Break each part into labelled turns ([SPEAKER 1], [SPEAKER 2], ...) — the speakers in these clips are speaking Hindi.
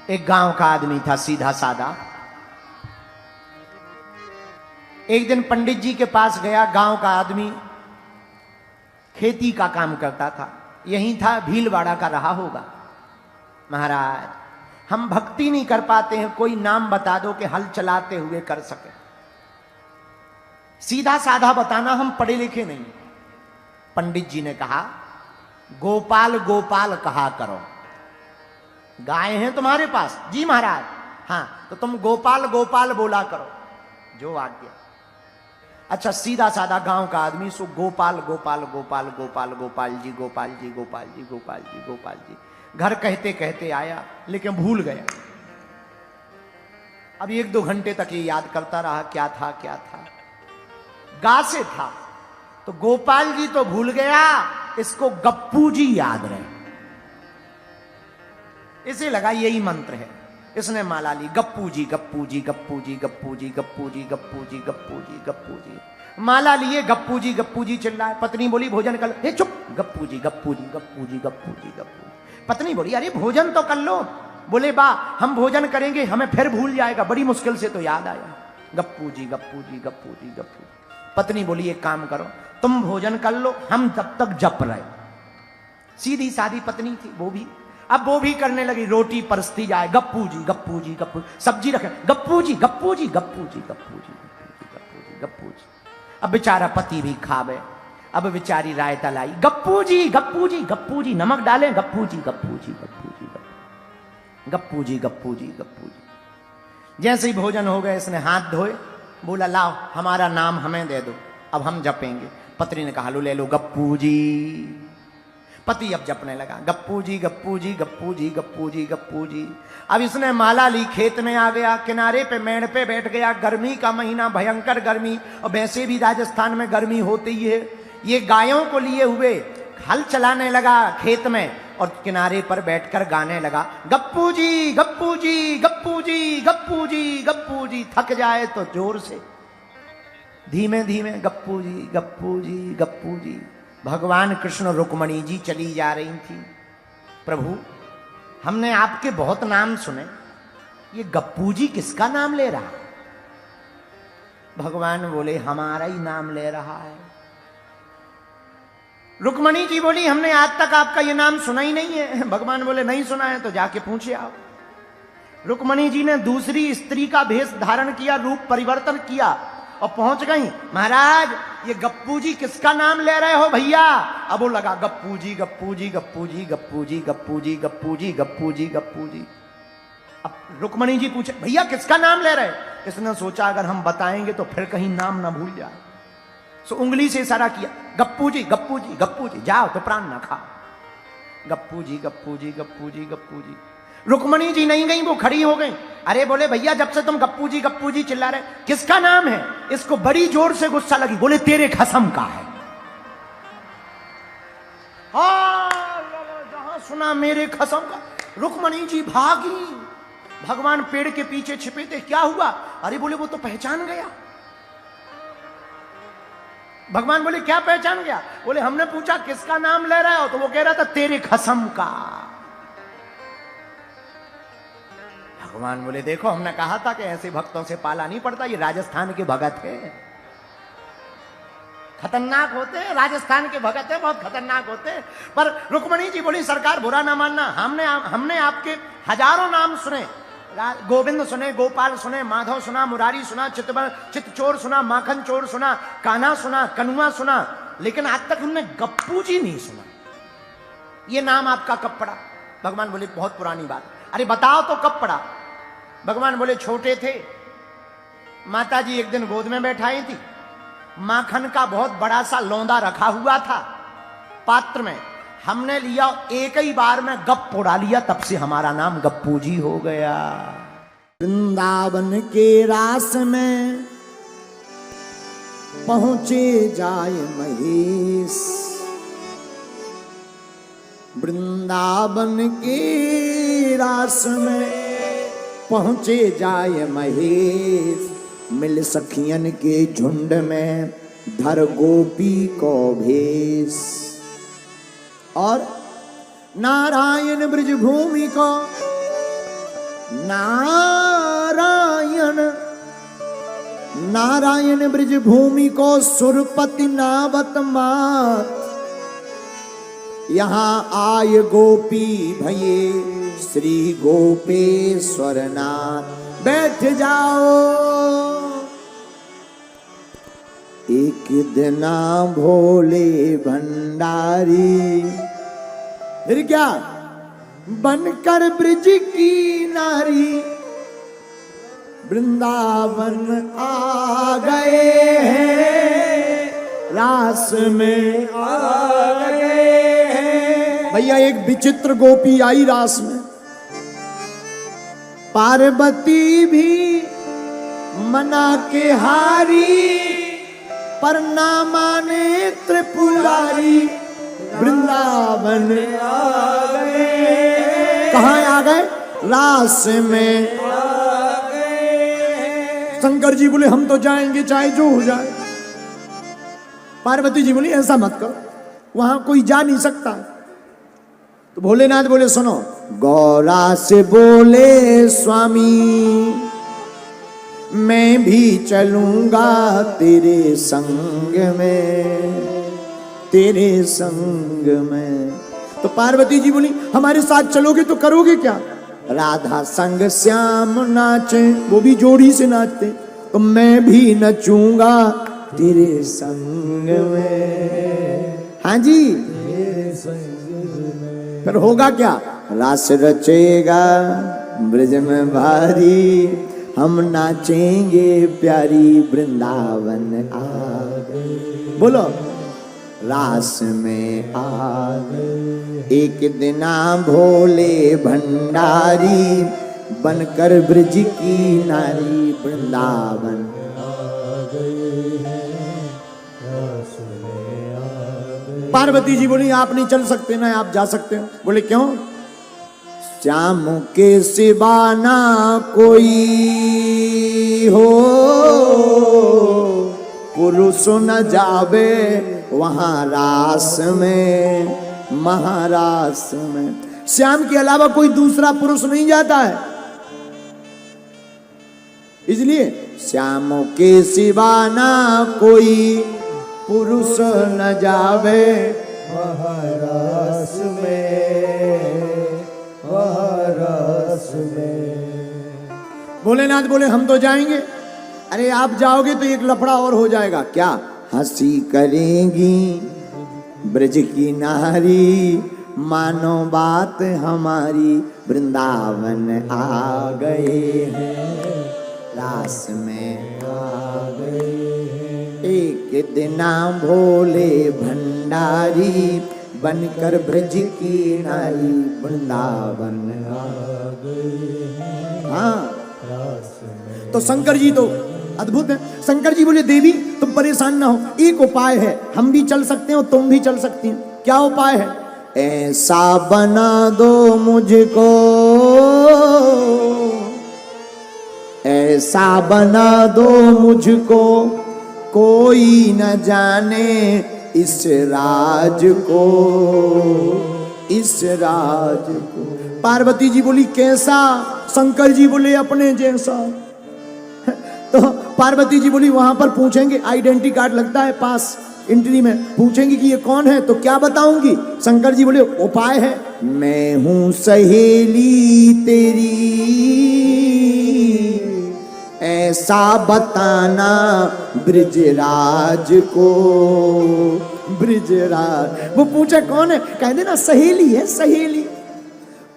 [SPEAKER 1] एक गांव का आदमी था, सीधा साधा। एक दिन पंडित जी के पास गया। गांव का आदमी खेती का काम करता था, यहीं था, भीलवाड़ा का रहा होगा। महाराज, हम भक्ति नहीं कर पाते हैं, कोई नाम बता दो कि हल चलाते हुए कर सके। सीधा साधा बताना, हम पढ़े लिखे नहीं। पंडित जी ने कहा, गोपाल गोपाल कहा करो। गाय हैं तुम्हारे पास? जी महाराज। हाँ, तो तुम गोपाल गोपाल बोला करो, जो आज्ञा। अच्छा, सीधा साधा गांव का आदमी, सो गोपाल गोपाल गोपाल गोपाल गोपाल जी गोपाल जी गोपाल जी गोपाल जी गोपाल जी घर कहते कहते आया, लेकिन भूल गया। अब 1-2 घंटे तक ये याद करता रहा, क्या था क्या था। गा से था, तो गोपाल जी तो भूल गया, इसको गप्पू जी याद रहे। इसे लगा यही मंत्र है। इसने माला ली, गप्पू जी गप्पू जी गप्पू जी गप्पू जी गप्पू जी गप्पू जी गप्पू जी गप्पू जी। माला लिए, गप्पू जी चिल्लाए। पत्नी बोली, भोजन कर लो। हे चुप, गप्पू जी गप्पू जी गप्पू जी गप्पू जी गप्पू। पत्नी बोली, अरे भोजन तो कर लो। बोले, बा हम भोजन करेंगे, हमें फिर भूल जाएगा, बड़ी मुश्किल से तो याद आया। गप्पू जी गप्पू जी गप्पू जी गप्पू। पत्नी बोली, एक काम करो, तुम भोजन कर लो, हम तब तक जप रहे। सीधी सादी पत्नी थी वो भी। अब वो भी करने लगी, रोटी परसती जाए, गप्पू जी गप्पू जी गप्पू। सब्जी रखे, गप्पू जी गप्पू जी गप्पू जी गप्पू जी गप्पू जी गप्पू जी। अब बेचारा पति भी खावे। अब बेचारी रायता लाई, गप्पू जी गप्पू जी गप्पू जी, नमक डालें, गप्पू जी गप्पू जी गप्पू जी गप्पू जी गप्पू जी गप्पू जी। जैसे ही भोजन हो गए, इसने हाथ धोए, बोला, लाओ हमारा नाम हमें दे दो, अब हम जपेंगे। पत्नी ने कहा, लो ले लो गप्पू जी। पति अब जपने लगा, गप्पू जी गप्पू जी गप्पू जी गप्पू जी गप्पू जी। अब इसने माला ली, खेत में आ गया, किनारे पे मेड़ पे बैठ गया। गर्मी का महीना, भयंकर गर्मी, और वैसे भी राजस्थान में गर्मी होती ही है। ये गायों को लिए हुए हल चलाने लगा खेत में, और किनारे पर बैठकर गाने लगा, गप्पू जी गप्पू जी गप्पू जी गप्पू जी गप्पू जी। थक जाए तो जोर से, धीमे धीमे, गप्पू जी गप्पू जी गप्पू जी। भगवान कृष्ण रुक्मणी जी चली जा रही थी। प्रभु, हमने आपके बहुत नाम सुने, ये गप्पू जी किसका नाम ले रहा? भगवान बोले, हमारा ही नाम ले रहा है। रुक्मणी जी बोली, हमने आज तक आपका ये नाम सुना ही नहीं है। भगवान बोले, नहीं सुना है तो जाके पूछे आओ। रुक्मणी जी ने दूसरी स्त्री का भेष धारण किया, रूप परिवर्तन किया, और पहुंच गई। महाराज, ये गप्पू जी किसका नाम ले रहे हो भैया? अब वो लगा, गप्पू जी गप्पू जी गप्पू जी गप्पू जी गप्पू जी गप्पू जी गप्पू जी गप्पू जी। अब रुक्मणी जी पूछे, भैया किसका नाम ले रहे? इसने सोचा, अगर हम बताएंगे तो फिर कहीं नाम ना भूल जाए, सो उंगली से इशारा किया, गप्पू जी गप्पू जी गप्पू जी, जाओ तो प्राण ना खा। गप्पू जी गप्पू जी गप्पू जी गप्पू जी। रुक्मणी जी नहीं गई, वो खड़ी हो गई। अरे बोले, भैया जब से तुम गप्पू जी चिल्ला रहे, किसका नाम है? इसको बड़ी जोर से गुस्सा लगी। बोले, तेरे खसम का है। जहां सुना मेरे खसम का, रुक्मणी जी भागी। भगवान पेड़ के पीछे छिपे थे। क्या हुआ? अरे बोले, वो तो पहचान गया। भगवान बोले, क्या पहचान गया? बोले, हमने पूछा किसका नाम ले रहे हो, तो वो कह रहा था तेरे खसम का। भगवान बोले, देखो हमने कहा था कि ऐसे भक्तों से पाला नहीं पड़ता, ये राजस्थान के भगत है, खतरनाक होते हैं। राजस्थान के भगत है, बहुत खतरनाक होते हैं। पर रुक्मणी जी बोली, सरकार बुरा ना मानना, हमने आपके हजारों नाम सुने, गोविंद सुने, गोपाल सुने, माधव सुना, मुरारी सुना, चितचोर सुना, माखन चोर सुना, कान्हा सुना, कनुआ सुना, लेकिन आज तक हमने गप्पू जी नहीं सुना। ये नाम आपका कब पड़ा? भगवान बोले, बहुत पुरानी बात। अरे बताओ तो कब पड़ा? भगवान बोले, छोटे थे, माता जी एक दिन गोद में बैठाई थी, माखन का बहुत बड़ा सा लौंदा रखा हुआ था पात्र में, हमने लिया, एक ही बार में गप उड़ा लिया, तब से हमारा नाम गप्पू जी हो गया। वृंदावन के रास में पहुंचे जाए महेश, वृंदावन के रास में पहुंचे जाए महेश, मिल सखियन के झुंड में धर गोपी को भेष, और नारायण ब्रज भूमि को नारायण नारायण ब्रज भूमि को सुरपति नावत मात, यहाँ आय गोपी भये श्री गोपेश्वर नाथ। बैठ जाओ एक दिना भोले भंडारी, फिर क्या बनकर ब्रज की नारी वृंदावन आ गए हैं, रास में आ गए हैं। भैया एक विचित्र गोपी आई रास में, पार्वती भी मना के हारी, पर ना माने त्रिपुरारी वृंदावन आ गए। कहाँ आ गए? रास में आ गए। शंकर जी बोले हम तो जाएंगे चाहे जो हो जाए। पार्वती जी बोली ऐसा मत करो, वहां कोई जा नहीं सकता। तो भोलेनाथ बोले सुनो, गौरा से बोले स्वामी मैं भी चलूंगा तेरे संग में, तेरे संग में। तो पार्वती जी बोली हमारे साथ चलोगे तो करोगे क्या? राधा संग श्याम नाचे, वो भी जोड़ी से नाचते, तो मैं भी नचूंगा तेरे संग में। हाँ जी, तेरे संग में। फिर होगा क्या? रास रचेगा ब्रज में भारी, हम नाचेंगे प्यारी वृंदावन आ गए। बोलो रास में आ गए। एक दिना भोले भंडारी, बनकर ब्रज की नारी वृंदावन आ गए। पार्वती जी बोली आप नहीं चल सकते ना, आप जा सकते हो। बोले क्यों? श्याम के सिवा ना कोई हो, पुरुष न जावे वहां रास में, महारास में। श्याम के अलावा कोई दूसरा पुरुष नहीं जाता है, इसलिए श्याम के सिवा ना कोई पुरुष न जावे महारास में, महारास में। भोलेनाथ बोले हम तो जाएंगे। अरे आप जाओगे तो एक लफड़ा और हो जाएगा। क्या? हंसी करेंगी ब्रज की नारी, मानो बात हमारी वृंदावन आ गए हैं, रास में आ गए हैं। एक दिना भोले भंडारी, बनकर ब्रज की नारी वृंदावन आ गए हैं। हाँ, तो शंकर जी तो अद्भुत है। शंकर जी बोले देवी तुम परेशान ना हो, एक उपाय है, हम भी चल सकते हो तुम भी चल सकती हो। क्या उपाय है? ऐसा बना दो मुझको, ऐसा बना दो मुझको, कोई न जाने इस राज को, इस राज को। पार्वती जी बोली कैसा? शंकर जी बोले अपने जैसा। तो पार्वती जी बोली वहां पर पूछेंगे, आइडेंटिटी कार्ड लगता है पास एंट्री में, पूछेंगे कि ये कौन है, तो क्या बताऊंगी? शंकर जी बोले उपाय है, मैं हूं सहेली तेरी, ऐसा बताना ब्रिजराज को, ब्रिजराज। वो पूछे कौन है, कह देना सहेली है, सहेली।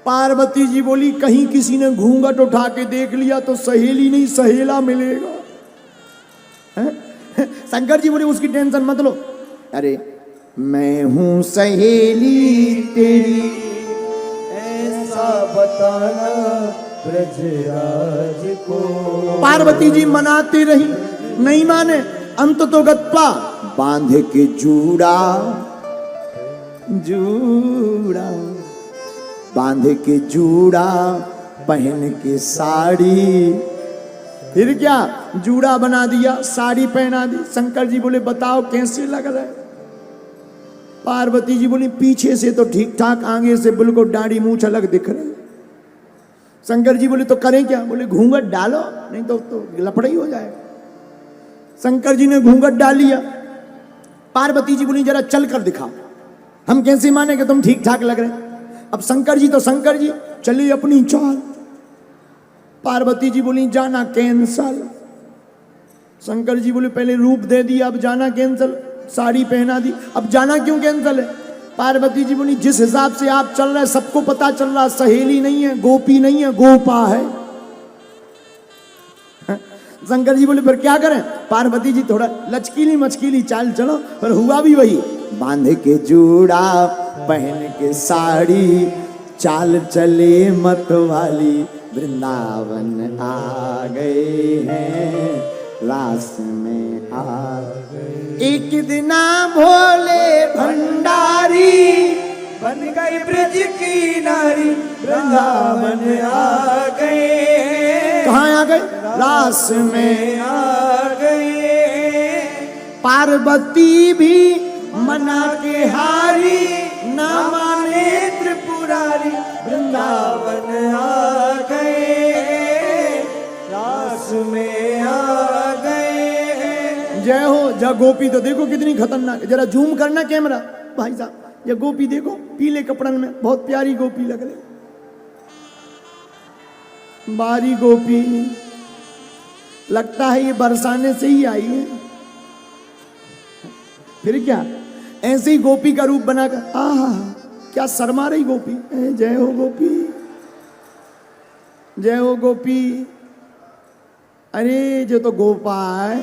[SPEAKER 1] पार्वती जी बोली कहीं किसी ने घूंघट उठा के देख लिया तो सहेली नहीं सहेला मिलेगा। शंकर जी बोले उसकी टेंशन मत लो। अरे मैं हूं सहेली तेरी, ऐसा बताना ब्रजराज को। पार्वती जी मनाती रही, नहीं माने। अंत तो गत्वा बांध के जूड़ा, जूड़ा बांध के जूड़ा, पहन के साड़ी। फिर क्या? जूड़ा बना दिया, साड़ी पहना दी। शंकर जी बोले बताओ कैसे लग रहा है? पार्वती जी बोली पीछे से तो ठीक ठाक, आगे से बिल्कुल दाढ़ी मूंछ अलग दिख रही। शंकर जी बोले तो करें क्या? बोले घूंघट डालो, नहीं तो लफड़ा ही हो जाएगा। शंकर जी ने घूंघट डाल लिया। पार्वती जी बोली जरा चल कर दिखाओ, हम कैसे माने कि तुम ठीक ठाक लग रहे। अब शंकर जी तो शंकर जी, चलिए अपनी चाल। पार्वती जी बोली जाना कैंसल। शंकर जी बोले पहले रूप दे दिया, अब जाना कैंसल। साड़ी पहना दी, अब जाना क्यों कैंसल है? पार्वती जी बोली जिस हिसाब से आप चल रहे सबको पता चल रहा, सहेली नहीं है, गोपी नहीं है, गोपा है। शंकर जी बोले फिर क्या करें? पार्वती जी थोड़ा लचकीली मचकीली चाल चलो, पर हुआ भी वही। बांध के जूड़ा पहन के साड़ी, चाल चले मत वाली, वृंदावन आ गए हैं, रास में आ गए। एक दिना भोले भंडारी, बन गई ब्रज की नारी, वृंदावन आ गए। कहाँ आ गए? रास में आ गए। पार्वती भी मना के हारी, ना माने त्रिपुरारी, वृंदावन आ गए, रास में आ गए। जय हो। जय गोपी तो देखो कितनी खतरनाक है, जरा जूम करना कैमरा भाई साहब। ये गोपी देखो पीले कपड़न में, बहुत प्यारी गोपी लग रही, बारी गोपी। लगता है ये बरसाने से ही आई है। फिर क्या ऐसे ही गोपी का रूप बनाकर, आहा क्या शर्मा रही गोपी। जय हो गोपी, जय हो गोपी। अरे जो तो गोपा है।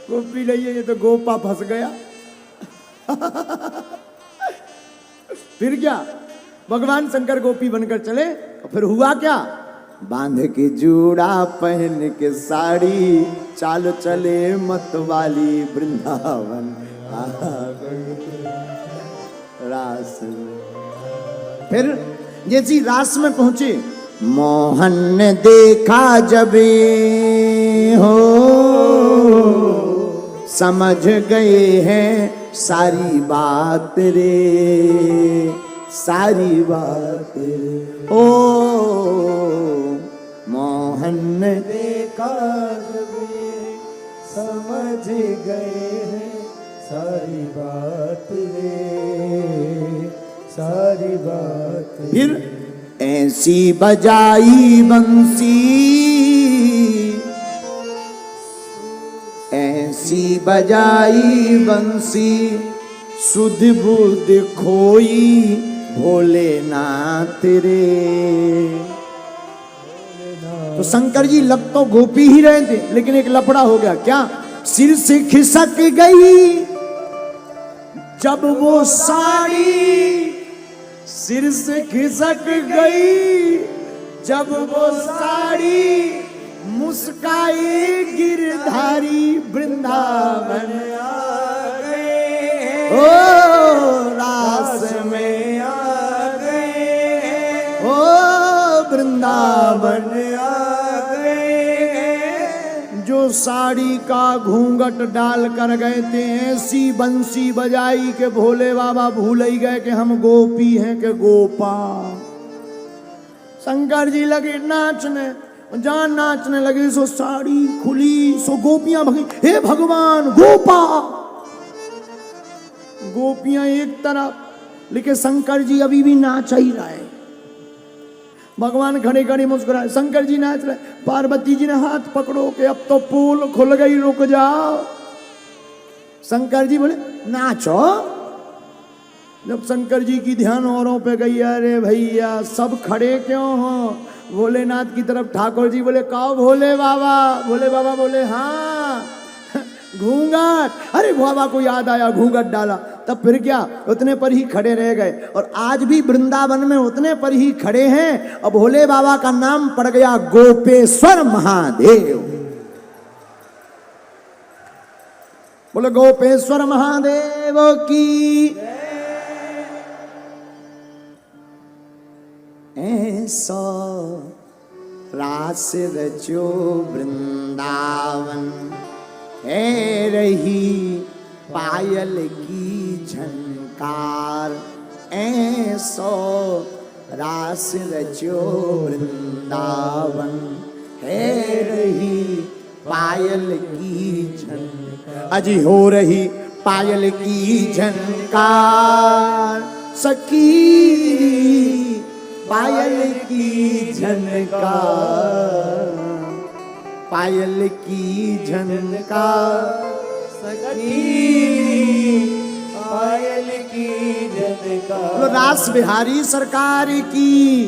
[SPEAKER 1] गोपी नहीं है ये तो गोपा फंस गया। फिर क्या भगवान शंकर गोपी बनकर चले, और फिर हुआ क्या? बांध के जूड़ा पहन के साड़ी, चाल चले मत वाली, वृंदावन आ गए रास में। फिर जैसी रास में पहुंचे, मोहन ने देखा जबे हो, समझ गए हैं सारी बात रे, सारी बात रे। ओ मोहन ने देखा जबे, समझ गए हैं सारी बात रे, सारी बात। फिर ऐसी बजाई बंसी, ऐसी बजाई बंसी, सुध बुध खोई भोलेनाथ रे। तो शंकर जी लग तो गोपी ही रहे थे, लेकिन एक लफड़ा हो गया। क्या? सिर से खिसक गई जब वो साड़ी, सिर से खिसक गई जब वो साड़ी, मुस्काई गिरधारी, वृंदावन आ गए, ओ रास में आ गए, ओ वृंदावन आ गए। जो साड़ी का घूंघट डाल कर गए थे, ऐसी बंसी बजाई के भोले बाबा भूल ही गए कि हम गोपी हैं कि गोपा। शंकर जी लगे नाचने, जहां नाचने लगे सो साड़ी खुली, सो गोपियां भगी, हे भगवान गोपा। गोपियां एक तरफ, लेकिन शंकर जी अभी भी नाच ही रहे। भगवान खड़े खड़े मुस्कुराए, शंकर जी नाच रहे। पार्वती जी ने हाथ पकड़ो के अब तो पोल खुल गई, रुक जाओ। शंकर जी बोले नाचो। जब शंकर जी की ध्यान औरों पे गई, अरे भैया सब खड़े क्यों हो? भोलेनाथ की तरफ ठाकुर जी बोले कहो भोले बाबा। भोले बाबा बोले हाँ घूंघट। अरे बाबा को याद आया, घूंघट डाला। तब फिर क्या, उतने पर ही खड़े रह गए। और आज भी वृंदावन में उतने पर ही खड़े हैं। और भोले बाबा का नाम पड़ गया गोपेश्वर महादेव। बोले गोपेश्वर महादेव की। ऐसा रास रचो वृंदावन, है रही पायल की झनकार।
[SPEAKER 2] झनकार ऐसो रास रचो वृंदावन है रही पायल की झनकार। अजी हो रही पायल की झनकार सखी पायल की झनकार पायल की झनकार सखी पायल की झनकार। रास बिहारी सरकार की